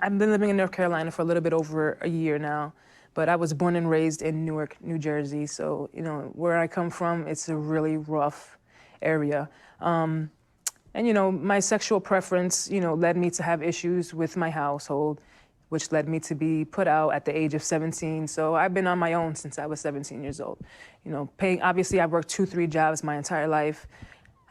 I've been living in North Carolina for a little bit over a year now, but I was born and raised in Newark, New Jersey. So, where I come from, it's a really rough area. And, my sexual preference, led me to have issues with my household, which led me to be put out at the age of 17. So I've been on my own since I was 17 years old. Obviously, I've worked 2-3 jobs my entire life.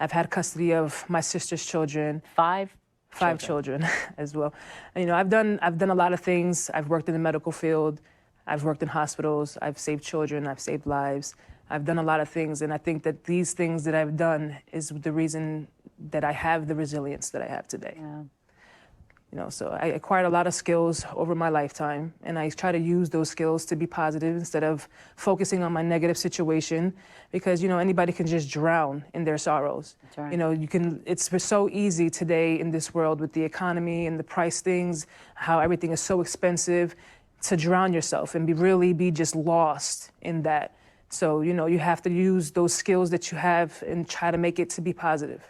I've had custody of my sister's children. Five children as well. And, I've done a lot of things. I've worked in the medical field. I've worked in hospitals. I've saved children. I've saved lives. I've done a lot of things. And I think that these things that I've done is the reason that I have the resilience that I have today. Yeah. So I acquired a lot of skills over my lifetime, and I try to use those skills to be positive instead of focusing on my negative situation, because, anybody can just drown in their sorrows. That's right. It's so easy today in this world with the economy and the price things, how everything is so expensive, to drown yourself and really be just lost in that. So, you have to use those skills that you have and try to make it to be positive.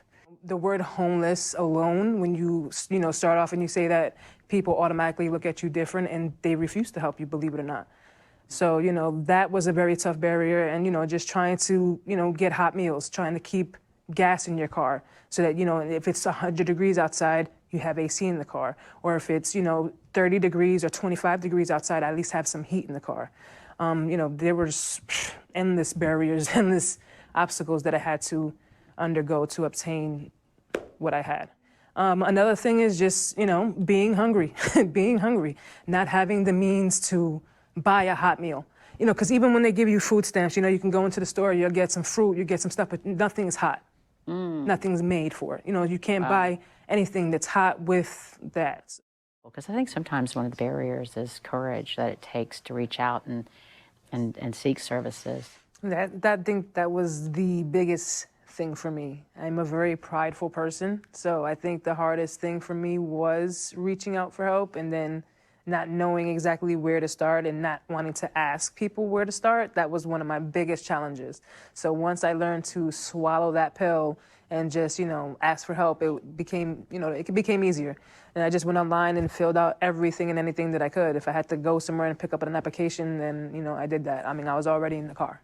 The word homeless alone, when you start off and you say that, people automatically look at you different and they refuse to help you, believe it or not. So, that was a very tough barrier. And, just trying to, get hot meals, trying to keep gas in your car so that, if it's 100 degrees outside, you have AC in the car. Or if it's, 30 degrees or 25 degrees outside, at least have some heat in the car. There were endless barriers, endless obstacles that I had to undergo to obtain what I had. Another thing is just, being hungry, not having the means to buy a hot meal. Because even when they give you food stamps, you can go into the store, you'll get some fruit, you get some stuff, but nothing's hot. Nothing's made for it. You can't buy anything that's hot with that. Because I think sometimes one of the barriers is courage that it takes to reach out and seek services. I think that was the biggest thing for me. I'm a very prideful person, so I think the hardest thing for me was reaching out for help and then not knowing exactly where to start and not wanting to ask people where to start. That was one of my biggest challenges. So once I learned to swallow that pill and just, ask for help, it became easier. And I just went online and filled out everything and anything that I could. If I had to go somewhere and pick up an application, then, I did that. I was already in the car.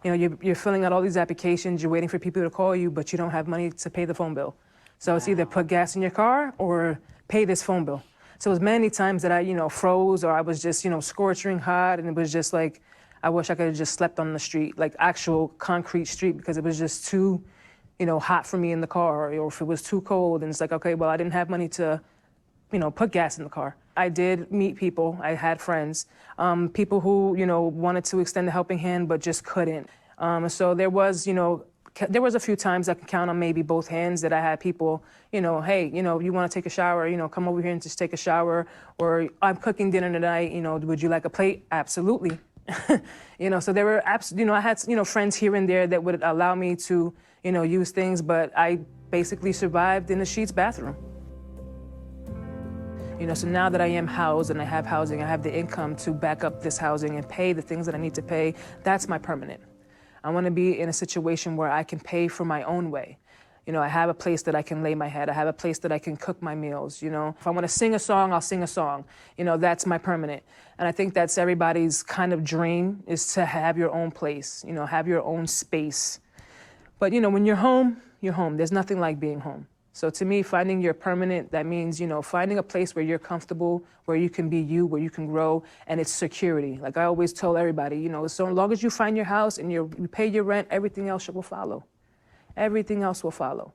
You're filling out all these applications, you're waiting for people to call you, but you don't have money to pay the phone bill. So it's either put gas in your car or pay this phone bill. So it was many times that I, froze, or I was just, scorching hot, and it was just like, I wish I could have just slept on the street, like actual concrete street, because it was just too, hot for me in the car, or if it was too cold, and it's like, okay, well, I didn't have money to, put gas in the car. I did meet people, I had friends, people who, wanted to extend a helping hand, but just couldn't. So there was a few times I can count on maybe both hands that I had people, hey, you want to take a shower, come over here and just take a shower, or I'm cooking dinner tonight, would you like a plate? Absolutely. So there were, I had, friends here and there that would allow me to, use things, but I basically survived in the Sheetz bathroom. So now that I am housed and I have housing, I have the income to back up this housing and pay the things that I need to pay. That's my permanent. I want to be in a situation where I can pay for my own way. I have a place that I can lay my head. I have a place that I can cook my meals, If I want to sing a song, I'll sing a song. That's my permanent. And I think that's everybody's kind of dream, is to have your own place, have your own space. But, when you're home, you're home. There's nothing like being home. So to me, finding your permanent, that means, finding a place where you're comfortable, where you can be you, where you can grow, and it's security. Like I always tell everybody, so long as you find your house and you pay your rent, everything else will follow. Everything else will follow.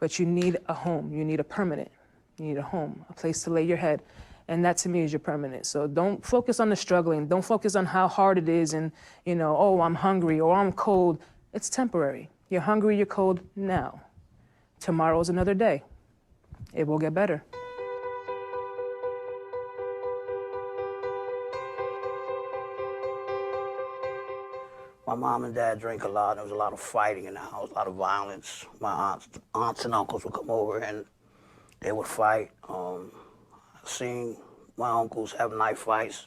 But you need a home. You need a permanent. You need a home, a place to lay your head. And that to me is your permanent. So don't focus on the struggling. Don't focus on how hard it is and, oh, I'm hungry or I'm cold. It's temporary. You're hungry, you're cold now. Tomorrow's another day. It will get better. My mom and dad drank a lot. There was a lot of fighting in the house, a lot of violence. My aunts and uncles would come over and they would fight. I seen my uncles have knife fights.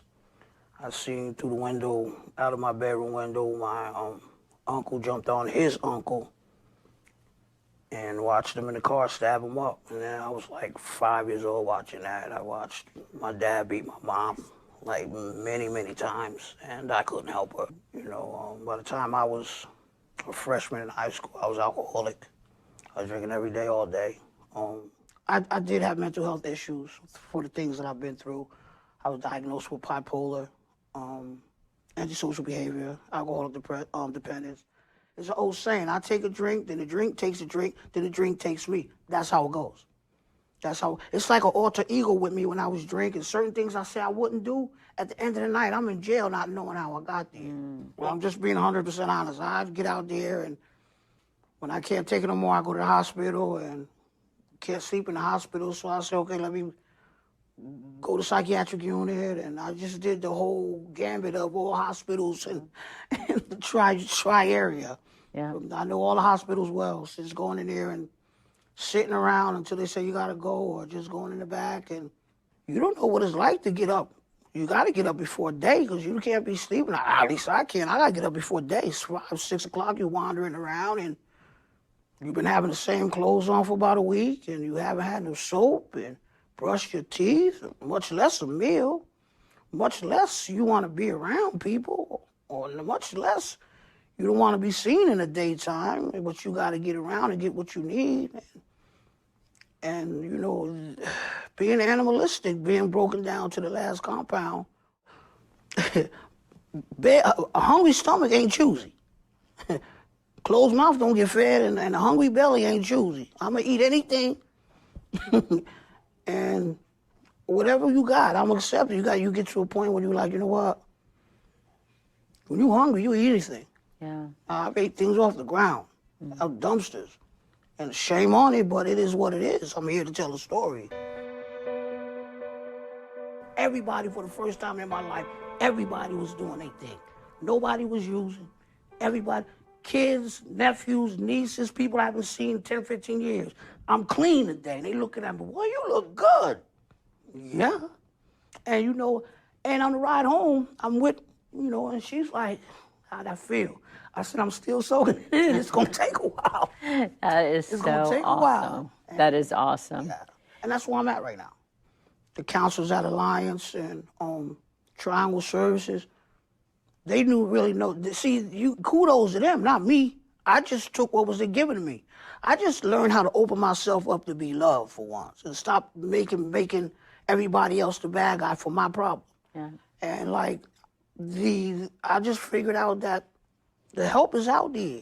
I seen through the window, out of my bedroom window, my uncle jumped on his uncle and watched him in the car stab him up. And then I was like 5 years old watching that. I watched my dad beat my mom like many, many times, and I couldn't help her. You know, by the time I was a freshman in high school, I was alcoholic. I was drinking every day, all day. I did have mental health issues for the things that I've been through. I was diagnosed with bipolar, antisocial behavior, alcoholic dependence. It's an old saying, I take a drink, then the drink takes a drink, then the drink takes me. That's how it goes. That's how, it's like an alter ego with me when I was drinking. Certain things I say I wouldn't do, at the end of the night, I'm in jail not knowing how I got there. Well, I'm just being 100% honest. I get out there, and when I can't take it no more, I go to the hospital and can't sleep in the hospital. So I say, okay, let me go to psychiatric unit, and I just did the whole gambit of all hospitals and the tri area. Yeah. I know all the hospitals well, so just going in there and sitting around until they say you gotta go, or just going in the back, and you don't know what it's like to get up. You gotta get up before day, because you can't be sleeping. At least I can't. I gotta get up before day. It's 5, 6 o'clock, you're wandering around, and you've been having the same clothes on for about a week, and you haven't had no soap, and brush your teeth, much less a meal, much less you want to be around people, or much less you don't want to be seen in the daytime, but you got to get around and get what you need. And, you know, being animalistic, being broken down to the last compound, a hungry stomach ain't choosy. Closed mouth don't get fed, and a hungry belly ain't choosy. I'm going to eat anything. And whatever you got, I'm accepting. You get to a point where you're like, you know what? When you're hungry, you eat anything. Yeah. I've ate things off the ground, out dumpsters. And shame on it, but it is what it is. I'm here to tell a story. Everybody, for the first time in my life, everybody was doing their thing. Nobody was using. Everybody, kids, nephews, nieces, people I haven't seen 10, 15 years. I'm clean today. And they looking at me, boy, you look good. Yeah. And, you know, and on the ride home, I'm with, you know, and she's like, how'd I feel? I said, I'm still soaking it in. It's going to take a while. That is It's so gonna take a awesome. while. That is awesome. Yeah. And that's where I'm at right now. The counselors at Alliance and Triangle Services, they really know. See, kudos to them, not me. I just took what was given to me. I just learned how to open myself up to be loved for once and stop making everybody else the bad guy for my problem. Yeah. And like, I just figured out that the help is out there.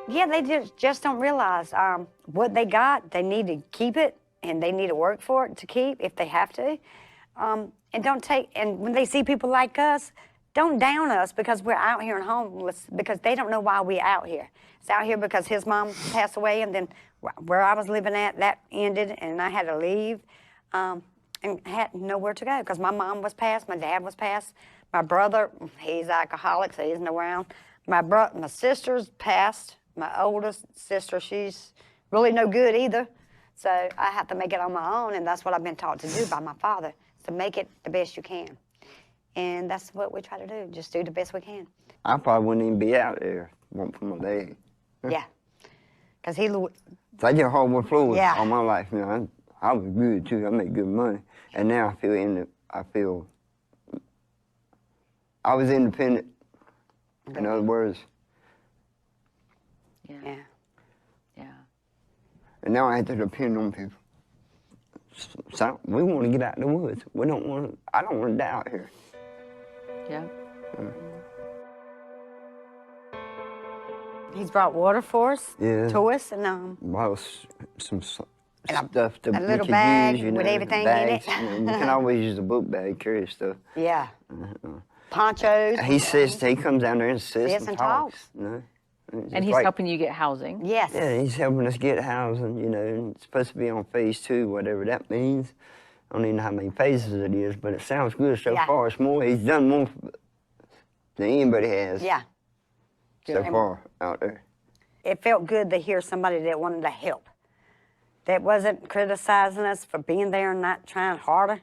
Yeah, they just don't realize what they got. They need to keep it, and they need to work for it to keep if they have to. And when they see people like us, don't down us because we're out here and homeless, because they don't know why we're out here. It's out here because his mom passed away, and then where I was living at, that ended, and I had to leave and had nowhere to go because my mom was passed, my dad was passed, my brother, he's alcoholic, so he's no around. My sister's passed. My oldest sister, she's really no good either. So I have to make it on my own, and that's what I've been taught to do by my father, to make it the best you can. And that's what we try to do, just do the best we can. I probably wouldn't even be out there if it weren't for my dad. Yeah, because he... So I just hard floors Yeah. all my life. You know, I was good too. I made good money, and now I was independent. In other words. Yeah. Yeah. And now I have to depend on people. So we want to get out in the woods. I don't want to die out here. Yeah. He's brought water for us, Yeah. to us, and Bought some And a- stuff that a we little could bag use, you with know, everything in bags, it. you know, you can always use a book bag, carry stuff. yeah, ponchos. He comes down there and sits Sits and and talks. talks. You know? And he's helping you get housing. Yes. Yeah, he's helping us get housing, you know, and it's supposed to be on phase 2, whatever that means. I don't even know how many phases it is, but it sounds good so Yeah. far. It's more, he's done more than anybody has Yeah. so And far out there. It felt good to hear somebody that wanted to help, that wasn't criticizing us for being there and not trying harder,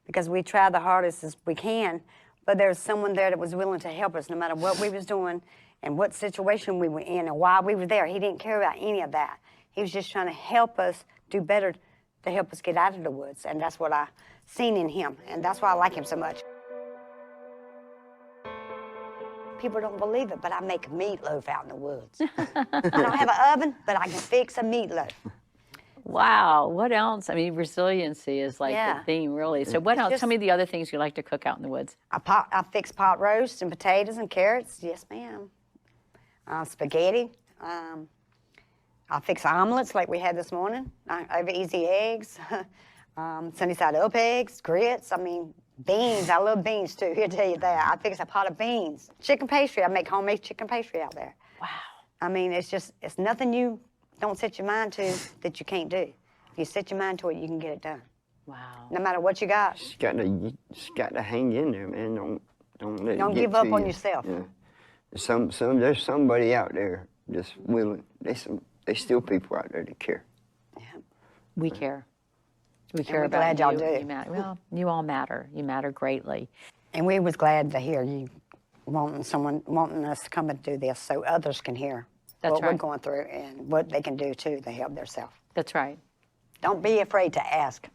because we try the hardest as we can, but there's someone there that was willing to help us no matter what we was doing and what situation we were in and why we were there. He didn't care about any of that. He was just trying to help us do better, to help us get out of the woods, and that's what I seen in him, and that's why I like him so much. People don't believe it, but I make meatloaf out in the woods. I don't have an oven, but I can fix a meatloaf. Wow, what else? I mean, resiliency is like Yeah. the theme, really. So what else? just- Tell me the other things you like to cook out in the woods. I fix pot roast and potatoes and carrots. Yes, ma'am. Spaghetti. I fix omelets like we had this morning. Over easy eggs. Sunny side up eggs, grits. I mean, beans. I love beans too. He'll tell you that. I fix a pot of beans. Chicken pastry. I make homemade chicken pastry out there. Wow. I mean, it's nothing you don't set your mind to that you can't do. If you set your mind to it, you can get it done. Wow. No matter what you got. You just got to hang in there, man. Don't let it Don't get give up to on you. yourself. Yeah. There's somebody out there just willing. There's still people out there that care. We care. We care we're about glad y'all you. do. You matter. Well, you all matter. You matter greatly. And we was glad to hear you wanting us to come and do this so others can hear That's what we're right. going through and what they can do too to help themselves. That's right. Don't be afraid to ask.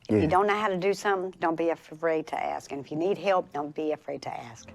If Yeah. you don't know how to do something, don't be afraid to ask. And if you need help, don't be afraid to ask.